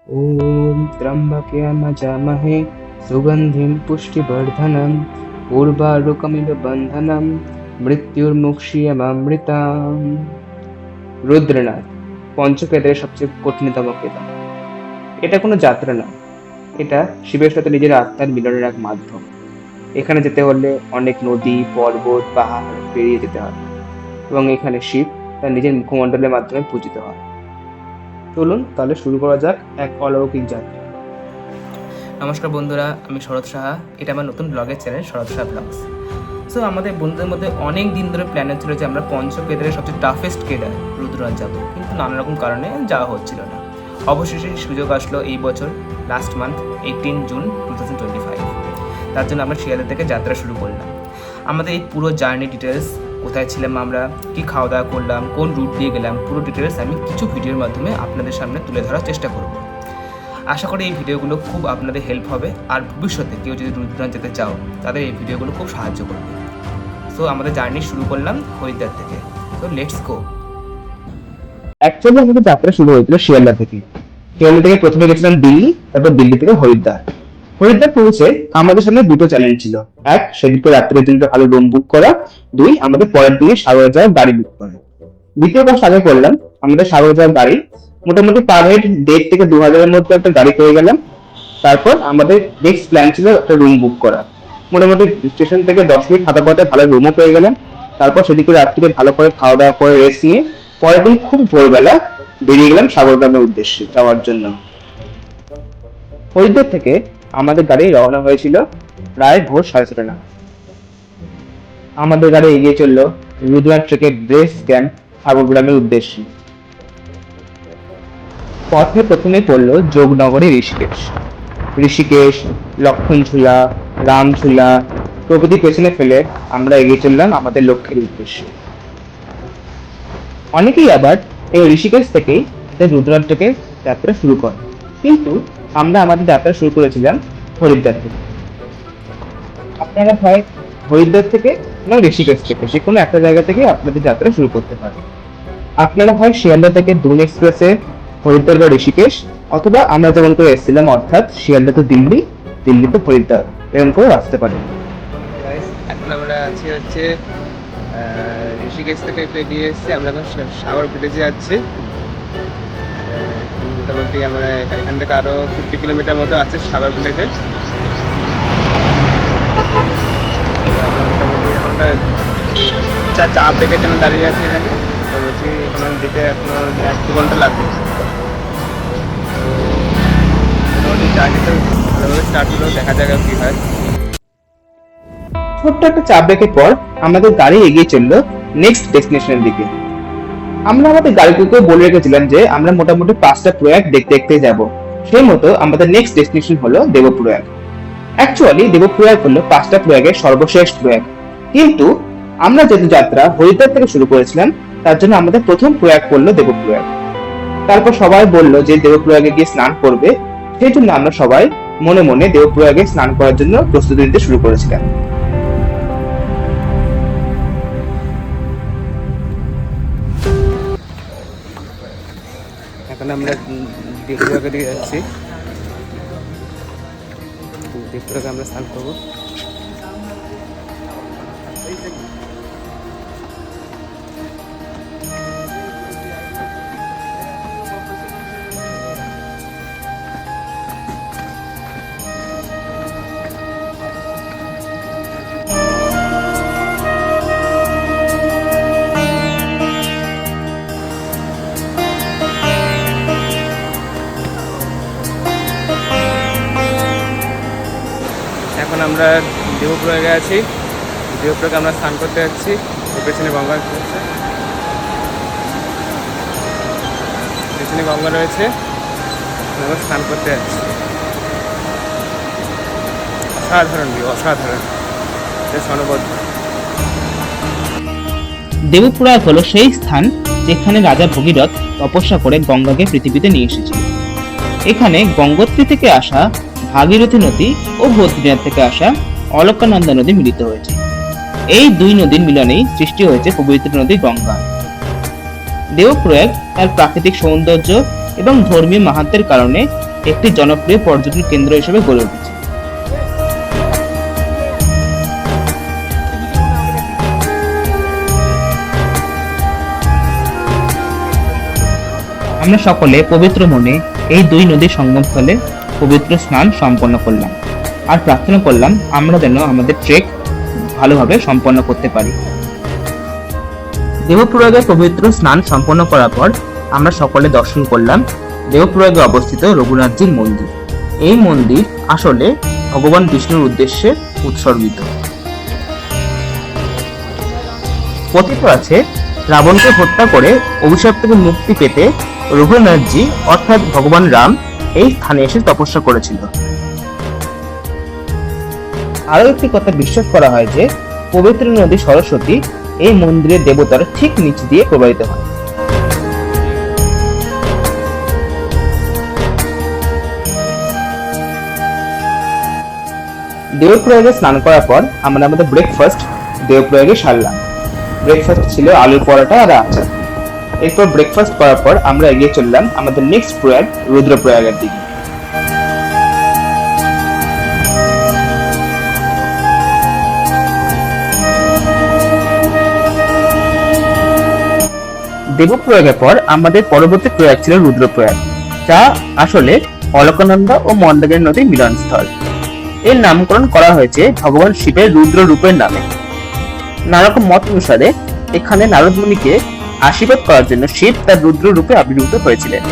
ॐ त्र्यम्बकेन सुगन्धिं पुष्टिवर्धनम् उर्वारुकमिव बन्धनं মৃত্যুর্মুক্ষীয়মামৃতাম। রুদ্রনাথ পঞ্চকেদারের সবচেয়ে কঠিনতম কেদার। এটা কোনো যাত্রা না, এটা শিবের সাথে নিজের আত্মার মিলনের এক মাধ্যম। এখানে যেতে হলে অনেক নদী, পর্বত, পাহাড় পেরিয়ে যেতে হয় এবং এখানে শিব তার নিজের মুখমণ্ডলের মাধ্যমে পূজিত হয়। চলুন তাহলে শুরু করা যাক এক অলৌকিক যাত্রা। নমস্কার বন্ধুরা, আমি শরৎ সাহা। এটা আমার নতুন ব্লগের চ্যানেল শরৎ সাহা ব্লগস। সো আমাদের বন্ধুদের মধ্যে অনেক দিন ধরে প্ল্যান ছিল যে আমরা পঞ্চকেদারের সবচেয়ে টাফেস্ট কেদার রুদ্রনাথ যাবো, কিন্তু নানা রকম কারণে যাওয়া হচ্ছিল না। অবশেষে সুযোগ আসলো এই বছর লাস্ট মান্থ 18 জুন 2025। তার জন্য আমরা শিয়ালদা থেকে যাত্রা শুরু করলাম। আমাদের এই পুরো জার্নি ডিটেলস, কোথায় ছিলাম আমরা, কি খাওয়া দাওয়া করলাম, কোন রুট দিয়ে গেলাম, পুরো ডিটেলস আমি কিছু ভিডিওর মাধ্যমে আপনাদের সামনে তুলে ধরার চেষ্টা করব। আশা করি এই ভিডিওগুলো খুব আপনাদের হেল্প হবে, আর ভবিষ্যতে কেউ যদি রুদ্রনাথ যেতে চাও তাদের এই ভিডিওগুলো খুব সাহায্য করবে। সো আমাদের জার্নি শুরু করলাম হরিদ্বার থেকে। So let's go. অ্যাকচুয়ালি আমাদের যাত্রা শুরু হয়েছিল শিয়ালদা থেকে। শিয়ালদা থেকে প্রথমে গেছিলাম দিল্লি, তারপর দিল্লি থেকে হরিদ্বার। হরিদ্বার পৌঁছে আমাদের সামনে দুটো চ্যালেঞ্জ ছিল। এক, সেদিকে রাত্রের দিনটা ভালো রুম বুক করা। দুই, আমাদের পরের দিনে সাগর যাওয়ার গাড়ি বুক করা। দ্বিতীয় কাজ আগে করলাম, আমাদের সাগর যাওয়ার গাড়ি মোটামুটি পার হেড 1.5 থেকে 2,000-এর মধ্যে একটা গাড়ি পেয়ে গেলাম। তারপর আমাদের নেক্সট প্ল্যান ছিল একটা রুম বুক করা। মোটামুটি স্টেশন থেকে 10 মিনিট হাঁটা পথে ভালো রুমও পেয়ে গেলাম। তারপর সেদিকে রাত্রিতে ভালো করে খাওয়া দাওয়া করে রেস্ট নিয়ে পরের দিন খুব ভোরবেলা বেরিয়ে গেলাম সাগরগ্রামের উদ্দেশ্যে যাওয়ার জন্য। হরিদ্বার থেকে আমাদের গাড়ি রওনা হয়েছিল প্রায় ভোর 6:30 নাগাদ। আমাদের গাড়ি এগিয়ে চললো রুদ্রনাথ ট্রেকের বেস ক্যাম্প সাগরগ্রামের উদ্দেশ্যে। পথে প্রথমে পড়লো যোগনগরে ঋষিকেশ, লক্ষণঝুলা, রামঝুলা প্রভৃতি পেছনে ফেলে আমরা এগিয়ে চললাম আমাদের লক্ষ্যের উদ্দেশ্যে। অনেকেই আবার এই ঋষিকেশ থেকেই রুদ্রনাথ থেকে যাত্রা শুরু করে, কিন্তু আমরা আমাদের যাত্রা শুরু করেছিলাম হরিদ্বার থেকে। আপনারা হয় হরিদ্বার থেকে না ঋষিকেশ থেকে, যে কোনো একটা জায়গা থেকে আপনাদের যাত্রা শুরু করতে পারেন। আপনারা হয় শিয়ালদা থেকে দুন এক্সপ্রেসে হরিদ্বার বা ঋষিকেশ, অথবা আমরা যেমন করে এসেছিলাম অর্থাৎ শিয়ালদা তো দিল্লি, দিল্লি তো হরিদ্বার, এরকম করে আসতে পারেন। এখন আমরা আছি হচ্ছে ঋষিকেশ থেকে বেরিয়ে এসেছি, আমরা এখন সাগর ভিলেজে যাচ্ছি। মোটামুটি আমরা এখান থেকে আরো 50 কিলোমিটার মতো আছে সাগর ভিলেজে। আমরা চা ব্রেকের জন্য দাঁড়িয়ে আছি এখানে। তো বলছি এখানে দিতে এখনো 1-2 ঘন্টা লাগবে। জার্নিটা ভালোভাবে স্টার্ট হলো, দেখা যাক কি হয়। ছোট্ট একটা চা ব্রেকের পর আমাদের গাড়ি এগিয়ে চললো নেক্সট ডেস্টিনেশনের দিকে। আমরা আমাদের গাড়িগুলোকে বলে রেখেছিলাম যে আমরা মোটামুটি 5টা প্রয়াগ দেখতে দেখতে যাব। সেই মতো আমাদের নেক্সট ডেস্টিনেশন হলো দেবপ্রয়াগ। অ্যাকচুয়ালি দেবপ্রয়াগ হলো 5টা প্রয়াগের সর্বশেষ প্রয়াগ, কিন্তু আমরা যেহেতু যাত্রা হরিদ্বার থেকে শুরু করেছিলাম তার জন্য আমাদের প্রথম প্রয়াগ পড়লো দেবপ্রয়াগ। তারপর সবাই বললো যে দেবপ্রয়াগে গিয়ে স্নান করবে, সেই জন্য আমরা সবাই মনে মনে দেবপ্রয়াগে স্নান করার জন্য প্রস্তুতি নিতে শুরু করেছিলাম। এখন আমরা দেবপ্রয়াগের দিকে যাচ্ছি। দেবপ্রয়াগে আমরা স্নান করবো। এখন আমরা দেবপ্রয়াগে আছি। দেবপ্রয়াগে আমরা স্নান করতে যাচ্ছি। পেছনে গঙ্গা রয়েছে, পেছনে গঙ্গা রয়েছে, আমরা স্নান করতে যাচ্ছি। অসাধারণ ভিউ, অসাধারণ, সনবদ্ধ। দেবপ্রয়াগ হলো সেই স্থান যেখানে রাজা ভগীরথ তপস্যা করে গঙ্গাকে পৃথিবীতে নিয়ে এসেছিল। এখানে গঙ্গোত্রী থেকে আসা ভাগীরথী নদী ও বদ্রীনাথ থেকে আসা অলকানন্দা নদী মিলিত হয়েছে। এই দুই নদীর মিলনেই সৃষ্টি হয়েছে পবিত্র নদী গঙ্গা। দেবপ্রয়াগ তার প্রাকৃতিক সৌন্দর্য এবং ধর্মীয় মাহাত্ম্যের কারণে একটি জনপ্রিয় পর্যটন কেন্দ্র হিসেবে গড়ে উঠেছে। আমরা সকলে পবিত্র মনে এই দুই নদীর সঙ্গমস্থলে পবিত্র স্নান সম্পন্ন করলাম আর প্রার্থনা করলাম আমরা যেন আমাদের ট্রেক ভালোভাবে সম্পন্ন করতে পারি। দেবপ্রয়াগে পবিত্র স্নান সম্পন্ন করার পর আমরা সকলে দর্শন করলাম দেবপ্রয়াগে অবস্থিত রঘুনাথজির মন্দির। এই মন্দির আসলে ভগবান বিষ্ণুর উদ্দেশ্যে উৎসর্গিত। কথিত আছে রাবণকে হত্যা করে অভিশাপ থেকে মুক্তি পেতে রঘুনাথজি অর্থাৎ ভগবান রাম এই স্থানে এসে তপস্যা করেছিল। আরো একটি কথা বিশ্বাস করা হয় যে পবিত্র নদী সরস্বতী এই মন্দিরের দেবতার ঠিক নিচ দিয়ে প্রবাহিত হয়। দেবপ্রয়াগে স্নান করার পর আমরা আমাদের ব্রেকফাস্ট দেবপ্রয়াগে সারলাম। ব্রেকফাস্ট ছিল আলুর পরোটা আর আচার। এরপর ব্রেকফাস্ট করার পর আমরা এগিয়ে চললাম আমাদের নেক্সট প্রয়াগ রুদ্রপ্রয়াগের দিকে। দেবপ্রয়াগের পর আমাদের পরবর্তী প্রয়াগ ছিল রুদ্রপ্রয়াগ, যা আসলে অলকানন্দা ও মন্দাকিনী নদীর মিলনস্থল। এর নামকরণ করা হয়েছে ভগবান শিবের রুদ্র রূপের নামে। নানারকম মত অনুসারে এখানে নারদ মুনিকে আশীর্বাদ করার জন্য শিব তার রুদ্র রূপে আবির্ভূত হয়েছিলেন।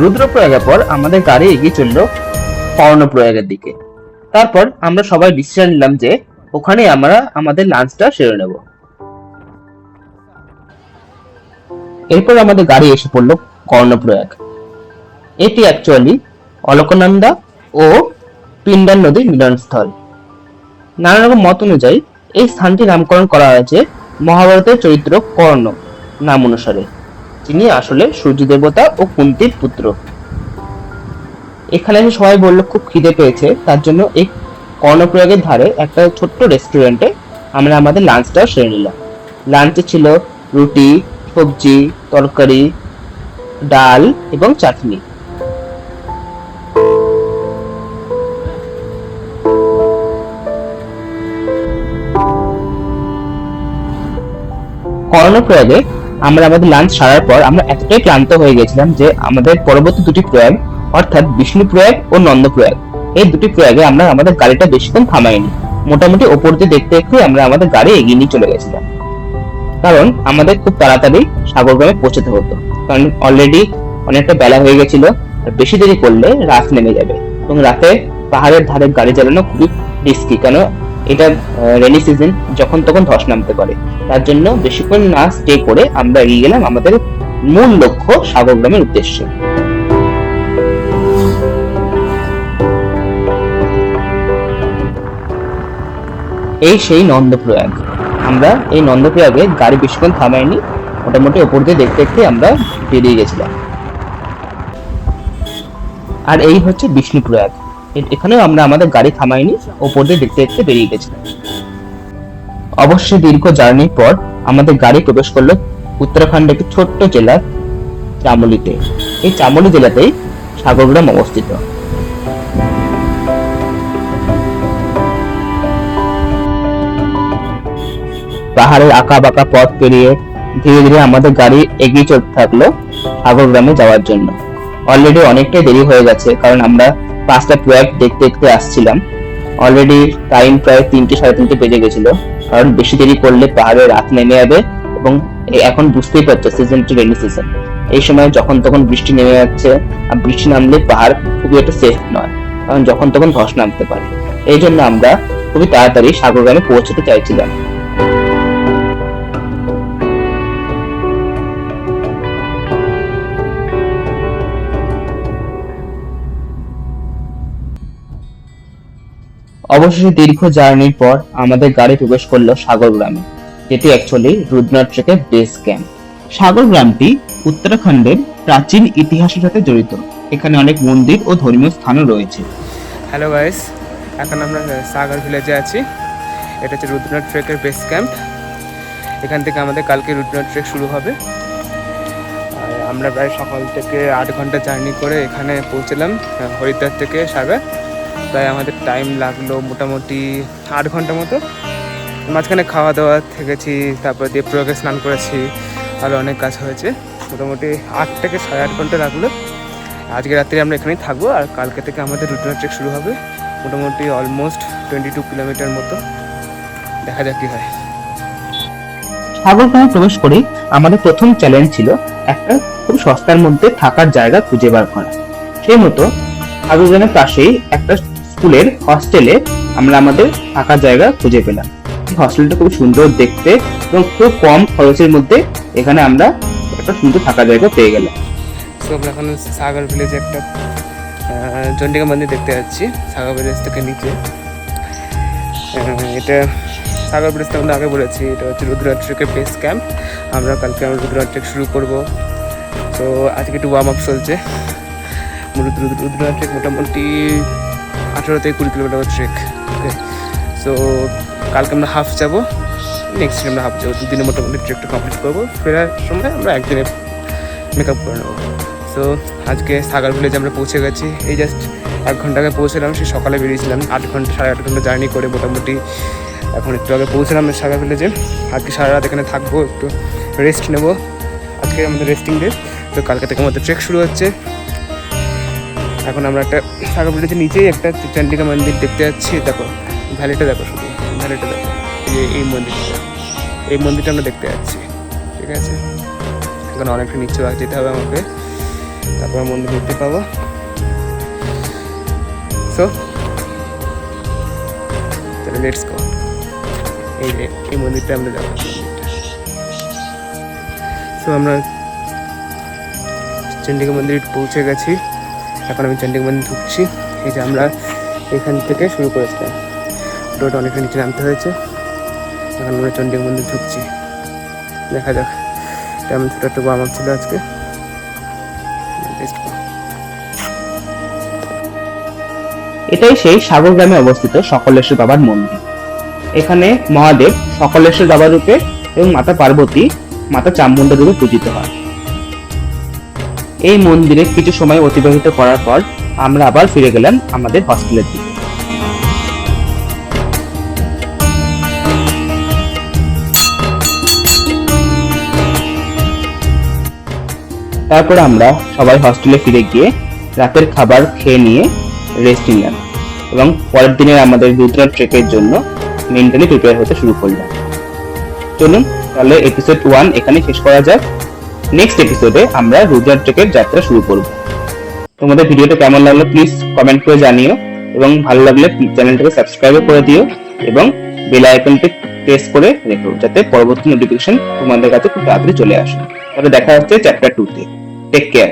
রুদ্রপ্রয়াগের পর আমাদের গাড়ি এগিয়ে চলল কর্ণপ্রয়াগের দিকে। তারপর আমরা সবাই ডিসিশন নিলাম যে ওখানে আমরা আমাদের লাঞ্চটা সেরে নেব। এরপর আমাদের গাড়ি এসে পড়লো কর্ণপ্রয়াগ। এটি অ্যাকচুয়ালি অলকনন্দা ও পিণ্ডার নদীর মিলনস্থল। নানা রকম মত অনুযায়ী এই স্থানটি নামকরণ করা হয়েছে মহাভারতের চরিত্র কর্ণ নাম অনুসারে, যিনি আসলে সূর্য দেবতা ও কুন্তির পুত্র। এখানে এসে সবাই বললো খুব খিদে পেয়েছে, তার জন্য এই কর্ণপ্রয়াগের ধারে একটা ছোট্ট রেস্টুরেন্টে আমরা আমাদের লাঞ্চটাও সেরে নিলাম। লাঞ্চে ছিল রুটি, সবজি, তরকারি, ডাল এবং চাটনি। কর্ণপ্রয়াগে আমরা আমাদের লাঞ্চ সারার পর আমরা এতটাই ক্লান্ত হয়ে গেছিলাম যে আমাদের পরবর্তী দুটি প্রয়াগ অর্থাৎ বিষ্ণুপ্রয়াগ ও নন্দপ্রয়াগ, এই দুটি প্রয়াগে আমরা আমাদের গাড়িটা বেশিক্ষণ থামাইনি। মোটামুটি ওপর দিয়ে দেখতে দেখতে আমরা আমাদের গাড়ি এগিয়ে নিয়ে চলে গেছিলাম, কারণ আমাদের খুব তাড়াতাড়ি সাগরগ্রামে পৌঁছতে হতো। কারণ অলরেডি অনেকটা বেলা হয়ে গেছিল, আর বেশি দেরি করলে রাত নেমে যাবে এবং রাতে পাহাড়ের ধারে গাড়ি চালানো খুবই রিস্কি, কেন এটা রেনি সিজন, যখন তখন ধস নামতে পারে। তার জন্য বেশিক্ষণ না স্টে করে আমরা এগিয়ে গেলাম আমাদের মূল লক্ষ্য সাগরগ্রামের উদ্দেশ্যে। এই সেই নন্দপ্রয়াগ। আমরা এই নন্দপ্রয়াগে গাড়ি বেশিক্ষণ থামাইনি, মোটামুটি ওপর দিয়ে দেখতে দেখতে আমরা বেরিয়ে গেছিলাম। আর এই হচ্ছে বিষ্ণুপ্রয়াগ, এখানেও আমরা আমাদের গাড়ি থামাইনি, ওপর দিয়ে দেখতে দেখতে বেরিয়ে গেছিলাম। অবশ্যই দীর্ঘ জার্নির পর আমাদের গাড়ি প্রবেশ করলো উত্তরাখণ্ডের একটি ছোট্ট জেলা চামোলিতে। এই চামোলি জেলাতেই সাগরগ্রাম অবস্থিত। পাহাড়ের আঁকা বাঁকা পথ পেরিয়ে ধীরে ধীরে আমাদের গাড়ি এগিয়ে চলতে থাকলো সাগরগ্রামে যাওয়ার জন্য। অলরেডি অনেকটাই দেরি হয়ে গেছে, কারণ আমরা 5টা প্রয়াগ দেখতে দেখতে আসছিলাম। অলরেডি টাইম প্রায় 3টে সাড়ে 3টে বেজে গেছিল, কারণ বেশি দেরি করলে পাহাড়ে রাত নেমে যাবে এবং এখন বুঝতেই পারছো সিজনটি রেনি সিজন। এই সময় যখন তখন বৃষ্টি নেমে যাচ্ছে, আর বৃষ্টি নামলে পাহাড় খুবই একটা সেফ নয়, কারণ যখন তখন ধস নামতে পারে। এই জন্য আমরা খুবই তাড়াতাড়ি সাগরগ্রামে পৌঁছতে চাইছিলাম। অবশেষে দীর্ঘ জার্নির পর আমাদের গাড়ি প্রবেশ করলো সাগরগ্রামে, যেটি অ্যাকচুয়ালি রুদ্রনাথ ট্রেকের বেস ক্যাম্প। সাগর গ্রামটি উত্তরাখণ্ডের প্রাচীন ইতিহাসের সাথে জড়িত। এখানে অনেক মন্দির ও ধর্মীয় স্থানও রয়েছে। হ্যালো গাইস, এখন আমরা সাগর ভিলেজে আছি। এটা হচ্ছে রুদ্রনাথ ট্রেকের বেস ক্যাম্প। এখান থেকে আমাদের কালকে রুদ্রনাথ ট্রেক শুরু হবে। আর আমরা প্রায় সকাল থেকে 8 ঘন্টা জার্নি করে এখানে পৌঁছলাম হরিদ্বার থেকে সাগর। প্রায় আমাদের টাইম লাগলো মোটামুটি 8 ঘন্টা মতো। মাঝখানে খাওয়া দাওয়া থেকেছি, তারপর দিয়ে প্রয়োগে স্নান করেছি, আরও অনেক কাজ হয়েছে। মোটামুটি 8 থেকে 8.5 ঘন্টা লাগলো। আজকে রাত্রে আমরা এখানেই থাকবো, আর কালকে থেকে আমাদের রুদ্রনাথ ট্রেক শুরু হবে। মোটামুটি অলমোস্ট 22 কিলোমিটার মতো। দেখা যাক কি হয়। সাগর গ্রামে প্রবেশ করে আমাদের প্রথম চ্যালেঞ্জ ছিল একটা খুব সস্তার মধ্যে থাকার জায়গা খুঁজে বার করা। সেই মতো সাগর গ্রামের পাশেই একটা স্কুলের হস্টেলে আমরা আমাদের থাকার জায়গা খুঁজে পেলাম। হস্টেলটা খুব সুন্দর দেখতে এবং খুব কম খরচের মধ্যে এখানে আমরা একটা সুন্দর থাকার জায়গা পেয়ে গেলাম। সো আমরা এখন সাগর ভিলেজে একটা চন্ডিকা মন্দির দেখতে যাচ্ছি সাগর ভিলেজ থেকে নিচে। এটা সাগর ভিলেজটা আমরা আগে বলেছি, এটা হচ্ছে রুদ্রনাথ ট্রেকের বেস ক্যাম্প। আমরা কালকে রুদ্রনাথ ট্রেক শুরু করব। তো আজকে একটু ওয়ার্ম আপ চলছে। রুদ্রনাথ ট্রেক মোটামুটি 18 থেকে 20 কিলোমিটার ট্রেক। ওকে, সো কালকে আমরা হাফ যাবো, নেক্সট দিন আমরা হাফ যাবো। 2 দিনে মোটামুটি ট্রেকটা কমপ্লিট করবো। ফেরার সময় আমরা একদিনে মেকআপ করে নেবো। সো আজকে সাগর ভিলেজে আমরা পৌঁছে গেছি। এই জাস্ট 1 ঘন্টা আগে পৌঁছলাম। সেই সকালে বেরিয়েছিলাম 8 ঘন্টা 8.5 ঘন্টা জার্নি করে মোটামুটি এখন একটু আগে পৌঁছলাম সাগর ভিলেজে। আজকে সারা রাত এখানে থাকবো, একটু রেস্ট নেবো। আজকে আমাদের রেস্টিং ডে। তো কালকে থেকে আমাদের ট্রেক শুরু হচ্ছে। এখন আমরা একটা সাগর ভিলেজের নিচেই একটা চন্ডিকা মন্দির দেখতে যাচ্ছি। দেখো ভ্যালিটা দেখো, শুধু ভ্যালিটা দেখো। এই মন্দিরটা আমরা দেখতে যাচ্ছি। ঠিক আছে, এখন অনেকটা নিচে যেতে হবে আমাকে, তারপর মন্দির দেখতে পাবো। সো তাহলে লেটস গো। এই মন্দিরটা আমরা যাবো। সো আমরা চন্ডিকা মন্দির পৌঁছে গেছি। এখন আমি চন্ডিকা মন্দির ঢুকছি। এই যে আমরা এখান থেকে শুরু করেছিলাম, ওটা অনেকটা নিচে নামতে হয়েছে। এখন আমরা চন্ডিকা মন্দির ঢুকছি। দেখা যাক। তেমন ছোটো একটা ওয়ার্ম আপ ছিল আজকে। এটাই সেই সাগর গ্রামে অবস্থিত সকলেশ্বর বাবার মন্দির। এখানে মহাদেব সকলেশ্বর বাবা রূপে এবং মাতা পার্বতী মাতা চামুণ্ডা রূপে পূজিত হয়। এই মন্দিরে কিছু সময় অতিবাহিত করার পর আমরা আবার ফিরে গেলাম আমাদের হস্টেলের দিকে। তারপর আমরা সবাই হস্টেলে ফিরে গিয়ে রাতের খাবার খেয়ে নিয়ে রেস্ট নিলাম এবং পরের দিনের আমাদের রুদ্রনাথ ট্রেকের জন্য মেন্টালি প্রিপেয়ার হতে শুরু করলাম। চলুন তাহলে এপিসোড 1 এখানে শেষ করা যাক। নেক্সট এপিসোডে আমরা রুদ্রনাথ ট্রেকের যাত্রা শুরু করব। তোমাদের ভিডিওটা কেমন লাগলো প্লিজ কমেন্ট করে জানিও, এবং ভালো লাগলে চ্যানেলটাকে সাবস্ক্রাইব করে দিও এবং বেল আইকনটি প্রেস করে রেখো, যাতে পরবর্তী নোটিফিকেশন তোমাদের কাছে খুব তাড়াতাড়ি চলে আসে। তাহলে দেখা হচ্ছে চ্যাপ্টার 2 তে। Take care.